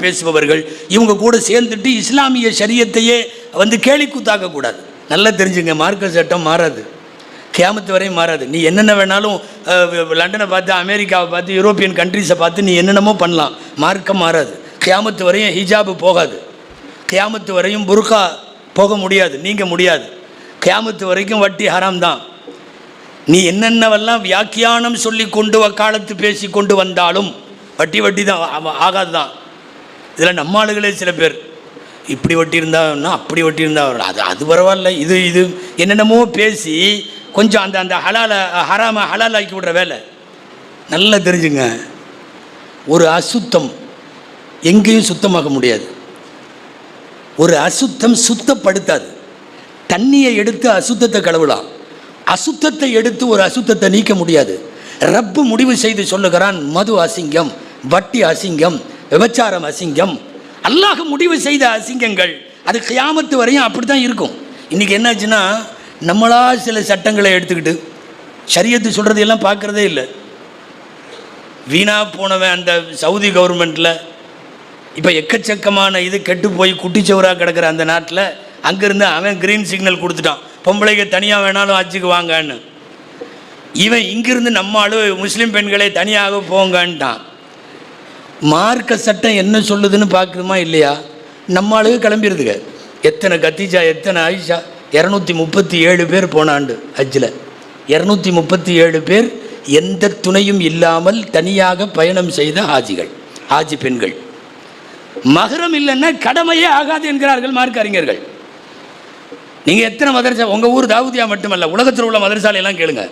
பேசுபவர்கள் இவங்க கூட சேர்ந்துட்டு இஸ்லாமிய ஷரியத்தையே கேலிக்கூத்தாக்கக்கூடாது. நல்லா தெரிஞ்சுங்க, மார்க்க சட்டம் மாறாது, கியாமத்து வரையும் மாறாது. நீ என்னென்ன வேணாலும் லண்டனை பார்த்து, அமெரிக்காவை பார்த்து, யூரோப்பியன் கண்ட்ரிஸை பார்த்து நீ என்னென்னமோ பண்ணலாம், மார்க்கம் மாறாது. கியாமத்து வரையும் ஹிஜாபு போகாது, கியாமத்து வரையும் புர்கா போக முடியாது, நீங்க முடியாது. கியாமத்து வரைக்கும் வட்டி ஹராம் தான். நீ என்னென்னவெல்லாம் வியாக்கியானம் சொல்லி கொண்டு வக்காலத்து பேசி கொண்டு வந்தாலும் வட்டி தான், ஆகாது தான். இதில் நம்ம ஆளுகளே சில பேர் இப்படி வட்டி இருந்தான்னா அப்படி வட்டி இருந்தா அது பரவாயில்ல, இது என்னென்னமோ பேசி கொஞ்சம் அந்த ஹராம ஹலால் ஆக்கி விடுற வேலை. நல்லா தெரிஞ்சுங்க, ஒரு அசுத்தம் எங்கேயும் சுத்தமாக்க முடியாது. ஒரு அசுத்தம் சுத்தப்படுத்தாது. தண்ணியை எடுத்து அசுத்தத்தை கழுவலாம், அசுத்தத்தை எடுத்து ஒரு அசுத்தத்தை நீக்க முடியாது. ரப்பு முடிவு செய்து சொல்லுகிறான், மது அசிங்கம், வட்டி அசிங்கம், விபச்சாரம் அசிங்கம். அல்லாஹ் முடிவு செய்த அசிங்கங்கள் அது கியாமத்து வரையும் அப்படி தான் இருக்கும். இன்றைக்கி என்னாச்சுன்னா, நம்மளா சில சட்டங்களை எடுத்துக்கிட்டு ஷரியத்து சொல்கிறது எல்லாம் பார்க்குறதே இல்லை. வீணாக போனவன் அந்த சவுதி கவர்மெண்ட்டில் இப்போ எக்கச்சக்கமான இது கெட்டு போய் குட்டிச்சவராக கிடக்கிற அந்த நாட்டில் அங்கேருந்து அவன் க்ரீன் சிக்னல் கொடுத்துட்டான், பொம்பளைக்கு தனியாக வேணாலும் ஆட்சிக்கு வாங்கன்னு. இவன் இங்கிருந்து நம்மால் முஸ்லீம் பெண்களை தனியாக போங்கன்ட்டான். மார்க்க சட்டம் என்ன சொல்லுதுன்னு பார்க்குதுமா இல்லையா? நம்மளுக்கு கிளம்பிடுதுங்க. எத்தனை கத்தீஜா, எத்தனை ஆயிஷா, 237 பேர் போன ஆண்டு ஹஜ்ஜில் 237 பேர் எந்த துணையும் இல்லாமல் தனியாக பயணம் செய்த ஹாஜி பெண்கள். மஹரம் இல்லைன்னா கடமையே ஆகாது என்கிறார்கள் மார்க்க அறிஞர்கள். நீங்கள் எத்தனை மதரசா, உங்கள் ஊர் தாவூதியா மட்டுமல்ல, உலகத்தில் உள்ள மதரசாலையெல்லாம் கேளுங்க.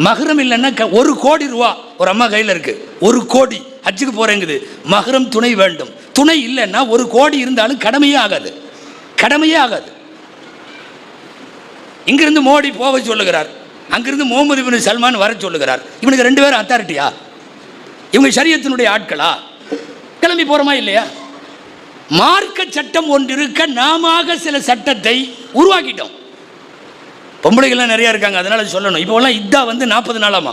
மஹரம் இல்லைன்னா 1 கோடி ரூபா ஒரு அம்மா கையில் இருக்குது, 1 கோடி ஹஜ்ஜுக்கு போகிறேங்குது, மஹரம் துணை வேண்டும். துணை இல்லைன்னா 1 கோடி இருந்தாலும் கடமையே ஆகாது, கடமையே ஆகாது. இங்கிருந்து மோடி போக சொல்லுகிறார், அங்கிருந்து முகமது பின் சல்மான் வர சொல்லுகிறார். இவனுக்கு 2 பேரும் அத்தாரிட்டியா? இவங்க ஷரியத்தினுடைய ஆட்களா? கிளம்பி போகிறோமா இல்லையா? மார்க்க சட்டம் ஒன்று இருக்க நாம சில சட்டத்தை உருவாக்கிட்டோம். பொம்பளைகள்லாம் நிறையா இருக்காங்க, அதனால் சொல்லணும். இப்போலாம் இதா 40 நாளாமா,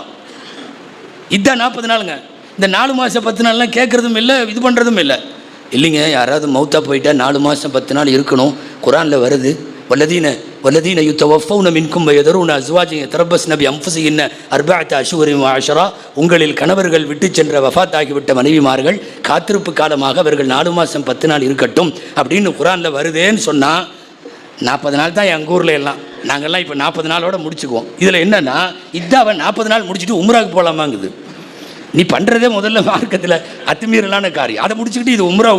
இதா 40 நாளுங்க. இந்த 4 மாதம் 10 நாள்லாம் கேட்குறதும் இல்லை, இது பண்ணுறதும் இல்லை. இல்லைங்க, யாராவது மௌத்தா போயிட்டா 4 மாதம் 10 நாள் இருக்கணும், குரானில் வருது. வல்லதீன யுத்தவஃபௌன மின்கும் வயதரூன அஸ்வாஜின் யதரப்பஸ்ன பிஅன்ஃபுஸிஹின்ன அர்பஅத அஷ்ஹுரின் வஅஷ்ரா. உங்களில் கணவர்கள் விட்டு சென்ற வஃபாத் ஆகிவிட்ட மனைவிமார்கள் காத்திருப்பு காலமாக அவர்கள் 4 மாதம் 10 நாள் இருக்கட்டும் அப்படின்னு குரானில் வருதேன்னு சொன்னால் 40 நாள் தான் எங்கள் ஊரில் எல்லாம். நாங்கள்லாம் இப்போ 40 நாளோட முடிச்சுக்குவோம். இதில் என்னென்னா, இதாவை 40 நாள் முடிச்சுட்டு உம்ராவுக்கு போகலாமாங்குது. நீ பண்ணுறதே முதல்ல மார்க்கத்தில் அத்துமீறலான காரியம், அதை முடிச்சுக்கிட்டு இது உம்ரா